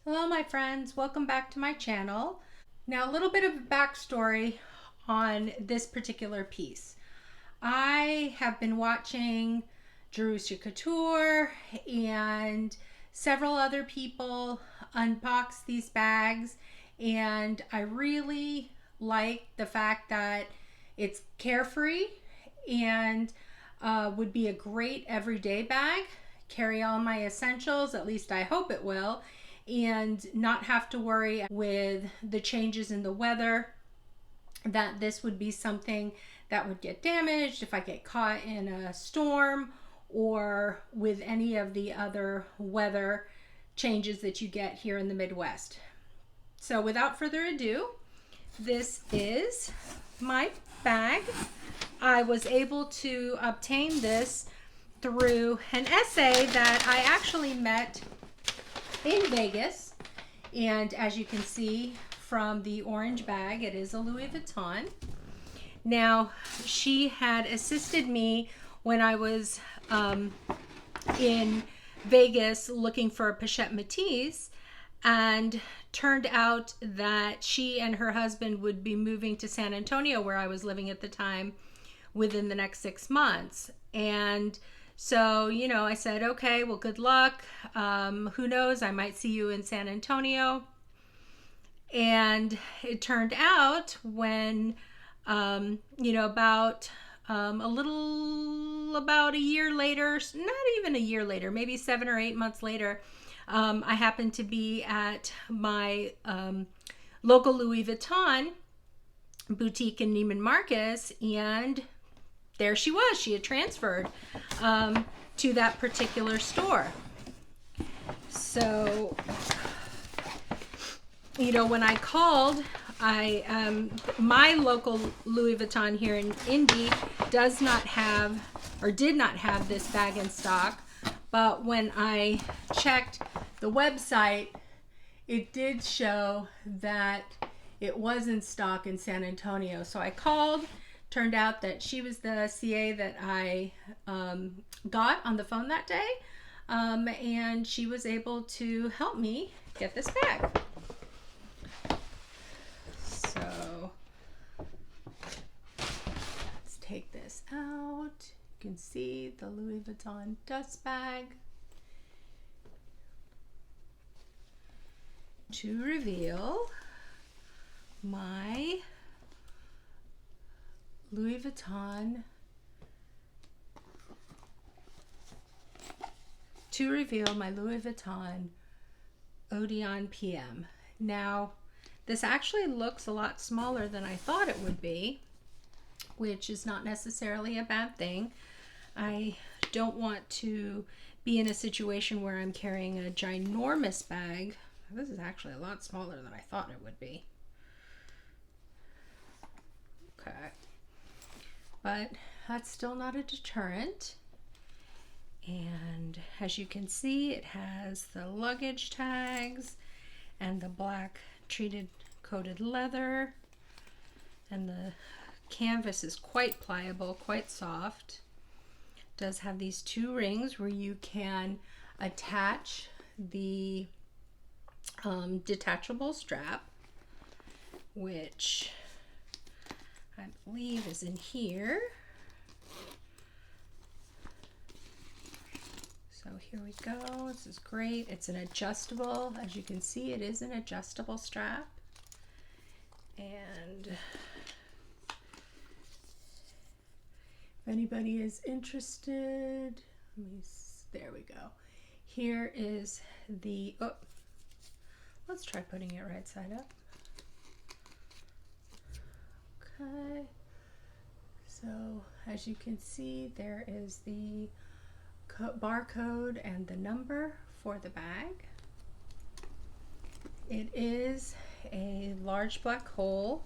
Hello my friends, welcome back to my channel. Now a little bit of a backstory on this particular piece. I have been watching Jerusha Couture and several other people unbox these bags, and I really like the fact that it's carefree and would be a great everyday bag. Carry all my essentials, at least I hope it will, and not have to worry with the changes in the weather that this would be something that would get damaged if I get caught in a storm or with any of the other weather changes that you get here in the Midwest. So without further ado, this is my bag. I was able to obtain this through an essay that I actually met in Vegas, and as you can see from the orange bag, it is a Louis Vuitton. Now, she had assisted me when I was in Vegas looking for a Pochette Métis, and turned out that she and her husband would be moving to San Antonio, where I was living at the time, within the next 6 months. And so, I said, okay, well, good luck. Who knows? I might see you in San Antonio. And it turned out when, about about a year later, not even a year later, maybe 7 or 8 months later, I happened to be at my local Louis Vuitton boutique in Neiman Marcus, and there she was. She had transferred to that particular store. So, when I called, my local Louis Vuitton here in Indy does not have, or did not have, this bag in stock. But when I checked the website, it did show that it was in stock in San Antonio. So I called. Turned out that she was the CA that I got on the phone that day, and she was able to help me get this bag. So let's take this out. You can see the Louis Vuitton dust bag. To reveal my Louis Vuitton Odeon PM. Now, this actually looks a lot smaller than I thought it would be, which is not necessarily a bad thing. I don't want to be in a situation where I'm carrying a ginormous bag. This is actually a lot smaller than I thought it would be. Okay. But that's still not a deterrent. And as you can see, it has the luggage tags and the black treated coated leather, and the canvas is quite pliable, quite soft. It does have these 2 rings where you can attach the detachable strap, which I believe is in here. So here we go. This is great. It's an adjustable. As you can see, it is an adjustable strap. And if anybody is interested, there we go. Here is the, let's try putting it right side up. Okay, so as you can see, there is the barcode and the number for the bag. It is a large black hole.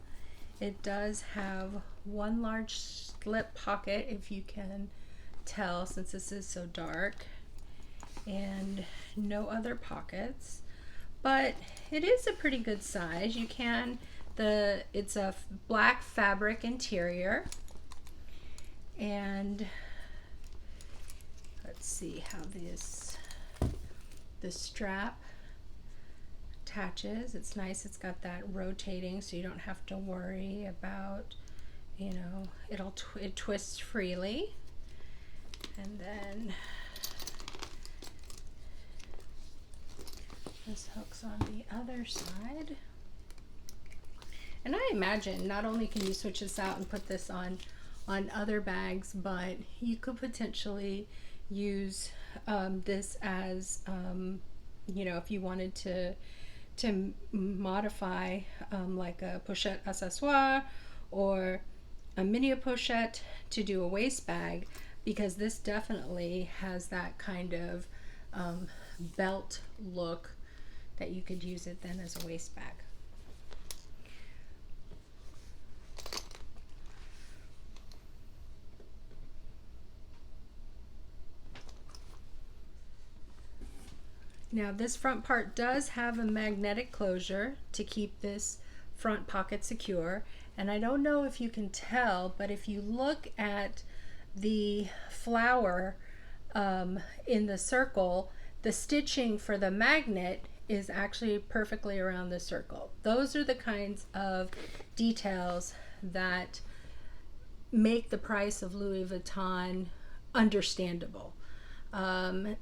It does have 1 large slip pocket, if you can tell since this is so dark, and no other pockets, but it is a pretty good size. You can, it's a black fabric interior, and let's see how the strap attaches. It's nice. It's got that rotating, so you don't have to worry about, you know, it twists freely. And then this hooks on the other side. And I imagine not only can you switch this out and put this on other bags, but you could potentially use this as, you know, if you wanted to modify like a pochette accessoire or a mini pochette to do a waist bag, because this definitely has that kind of belt look that you could use it then as a waist bag. Now this front part does have a magnetic closure to keep this front pocket secure, and I don't know if you can tell, but if you look at the flower in the circle, the stitching for the magnet is actually perfectly around the circle. Those are the kinds of details that make the price of Louis Vuitton understandable.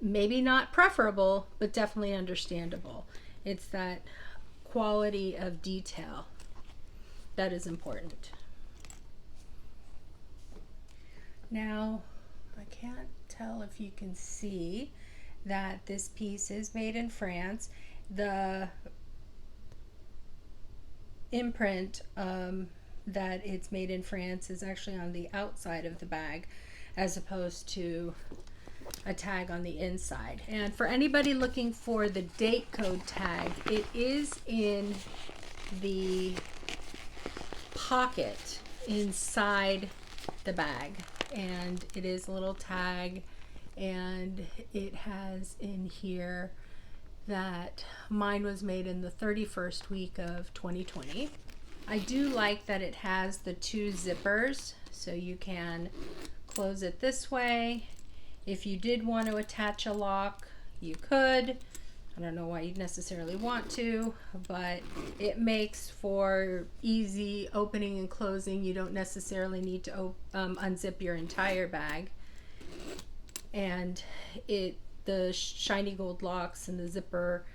Maybe not preferable, but definitely understandable. It's that quality of detail that is important. Now, I can't tell if you can see that this piece is made in France. The imprint that it's made in France is actually on the outside of the bag, as opposed to a tag on the inside. And for anybody looking for the date code tag, it is in the pocket inside the bag, and it is a little tag, and it has in here that mine was made in the 31st week of 2020. I do like that it has the two zippers, so you can close it this way. If you did want to attach a lock, you could. I don't know why you'd necessarily want to, but it makes for easy opening and closing. You don't necessarily need to unzip your entire bag. And the shiny gold locks and the zipper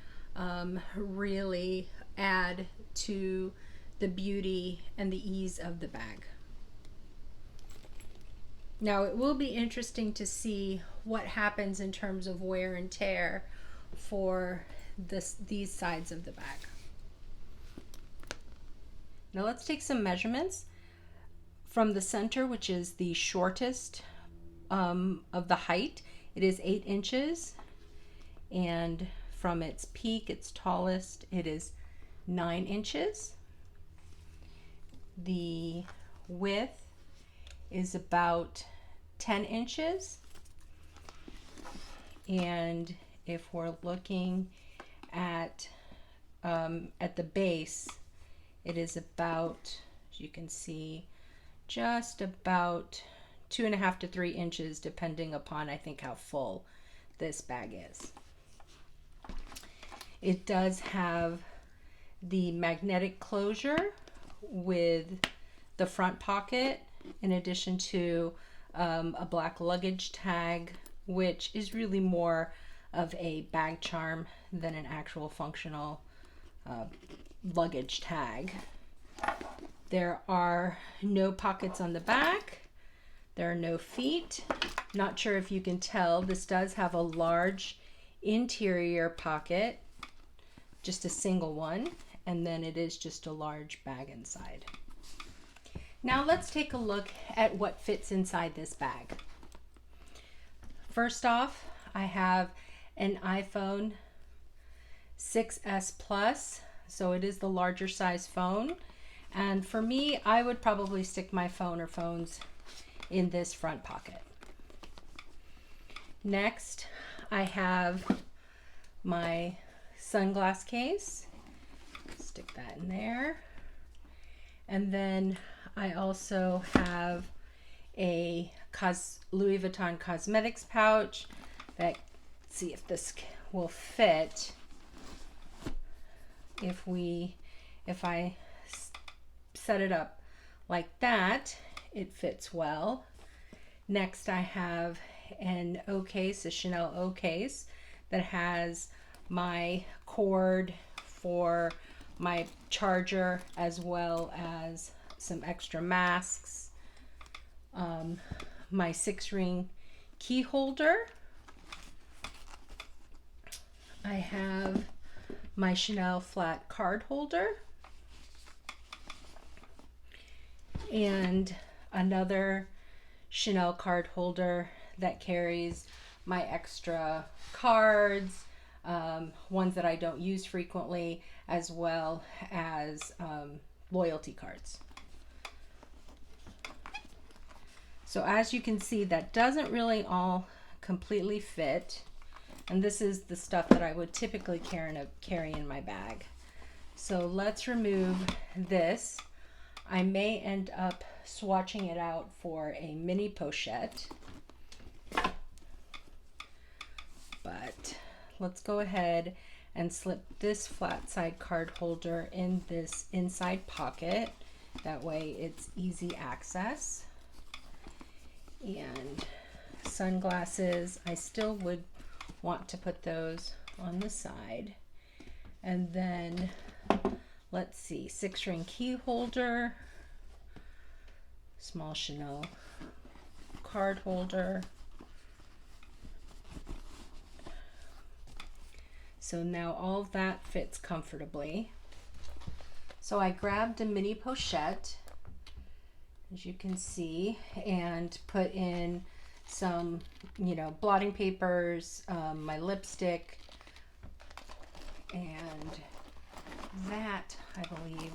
really add to the beauty and the ease of the bag. Now, it will be interesting to see what happens in terms of wear and tear for these sides of the bag. Now let's take some measurements from the center, which is the shortest of the height. It is 8 inches, and from its peak, its tallest, it is 9 inches. The width is about 10 inches, and if we're looking at the base, it is about, as you can see, just about 2.5 to 3 inches, depending upon, I think, how full this bag is. It does have the magnetic closure with the front pocket, in addition to a black luggage tag, which is really more of a bag charm than an actual functional luggage tag. There are no pockets on the back. There are no feet. Not sure if you can tell, this does have a large interior pocket, just a single one, and then it is just a large bag inside. Now let's take a look at what fits inside this bag. First off, I have an iPhone 6S Plus, so it is the larger size phone. And for me, I would probably stick my phone or phones in this front pocket. Next, I have my sunglass case. Stick that in there. And then I also have a Louis Vuitton cosmetics pouch that, see if this will fit. if I set it up like that, it fits well. Next, I have an O case, a Chanel O case that has my cord for my charger, as well as some extra masks, my 6-ring key holder. I have my Chanel flat card holder and another Chanel card holder that carries my extra cards, ones that I don't use frequently, as well as loyalty cards. So as you can see, that doesn't really all completely fit. And this is the stuff that I would typically carry in my bag. So let's remove this. I may end up swatching it out for a mini pochette. But let's go ahead and slip this flat side card holder in this inside pocket. That way it's easy access. And sunglasses, I still would want to put those on the side. And then let's see, 6-ring key holder, small Chanel card holder. So now all of that fits comfortably. So I grabbed a mini pochette, as you can see, and put in some, blotting papers, my lipstick, and that, I believe,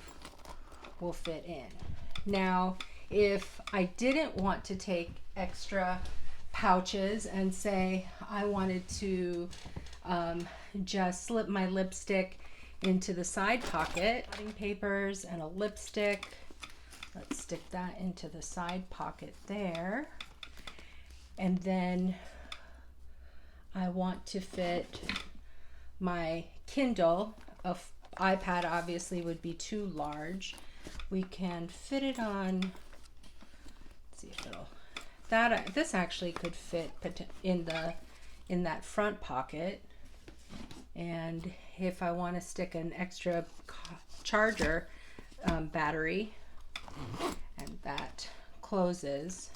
will fit in. Now, if I didn't want to take extra pouches and say I wanted to just slip my lipstick into the side pocket, blotting papers and a lipstick, let's stick that into the side pocket there. And then I want to fit my Kindle. An iPad obviously would be too large. We can fit it on, let's see if it'll, this actually could fit in that front pocket. And if I want to stick an extra charger battery, and that closes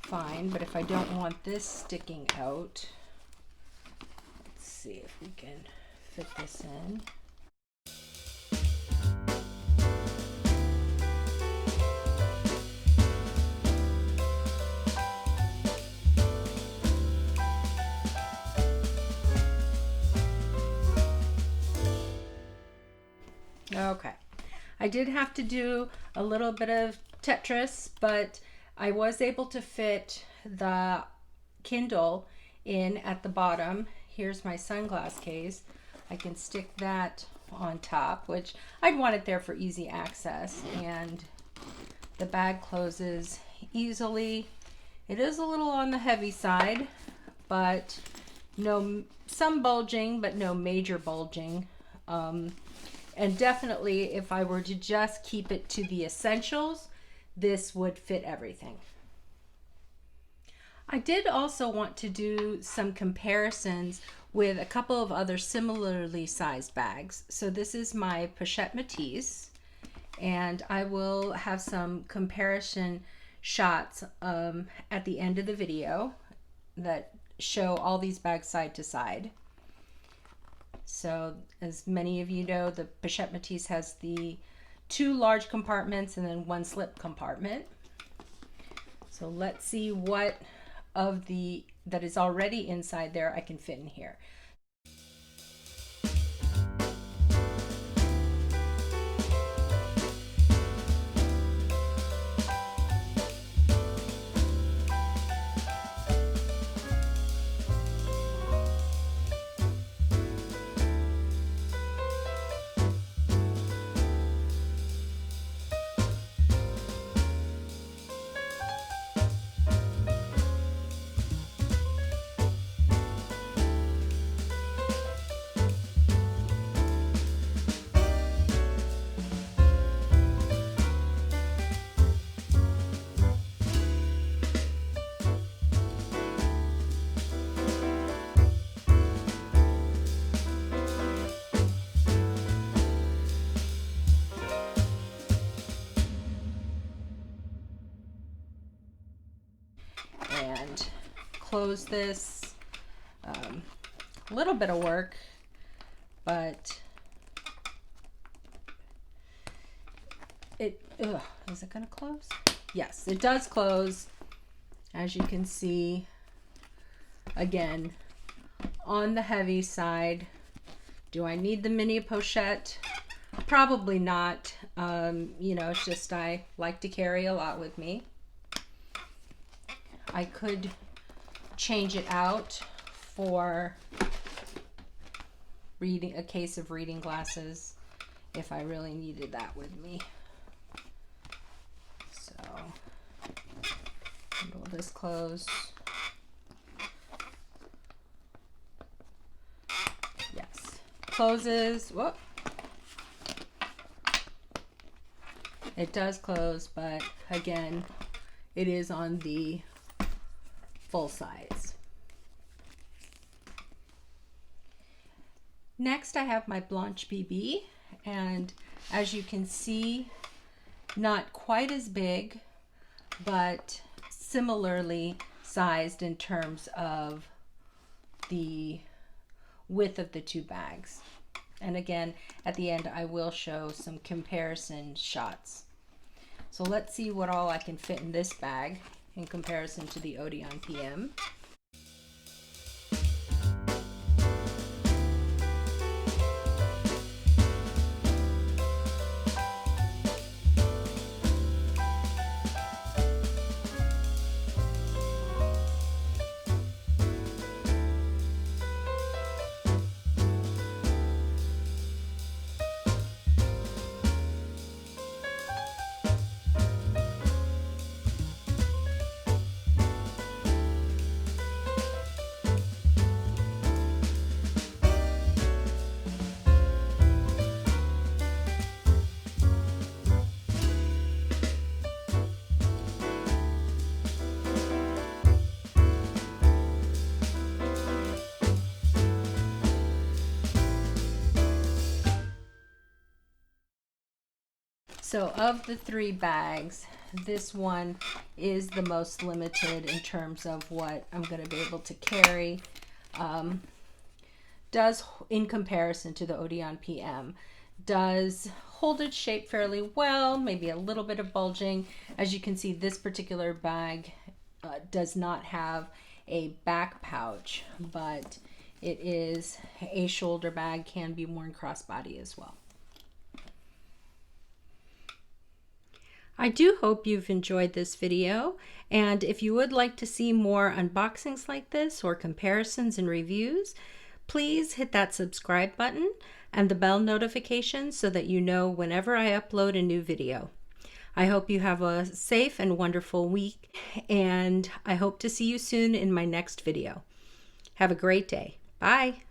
fine, but if I don't want this sticking out, let's see if we can fit this in. Okay, I did have to do a little bit of Tetris, but I was able to fit the Kindle in at the bottom. Here's my sunglass case. I can stick that on top, which I'd want it there for easy access, and the bag closes easily. It is a little on the heavy side, but some bulging, but no major bulging. And definitely, if I were to just keep it to the essentials, this would fit everything. I did also want to do some comparisons with a couple of other similarly sized bags. So this is my Pochette Métis, and I will have some comparison shots at the end of the video that show all these bags side to side. So as many of you know, the Pochette Métis has the 2 large compartments and then 1 slip compartment. So let's see what of that is already inside there I can fit in here. close this. A little bit of work, but is it gonna close? Yes, it does close. As you can see, again, on the heavy side. Do I need the mini pochette? Probably not. You know, it's just I like to carry a lot with me. I could change it out for reading, a case of reading glasses, if I really needed that with me. So, will this close? Yes, closes. Whoop. It does close, but again, it is on the full size. Next, I have my Blanche BB, and as you can see, not quite as big, but similarly sized in terms of the width of the two bags. And again, at the end, I will show some comparison shots. So let's see what all I can fit in this bag in comparison to the Odeon PM. So of the three bags, this one is the most limited in terms of what I'm going to be able to carry. Does, in comparison to the Odeon PM, does hold its shape fairly well, maybe a little bit of bulging. As you can see, this particular bag does not have a back pouch, but it is a shoulder bag, can be worn crossbody as well. I do hope you've enjoyed this video, and if you would like to see more unboxings like this or comparisons and reviews, please hit that subscribe button and the bell notification so that you know whenever I upload a new video. I hope you have a safe and wonderful week, and I hope to see you soon in my next video. Have a great day. Bye.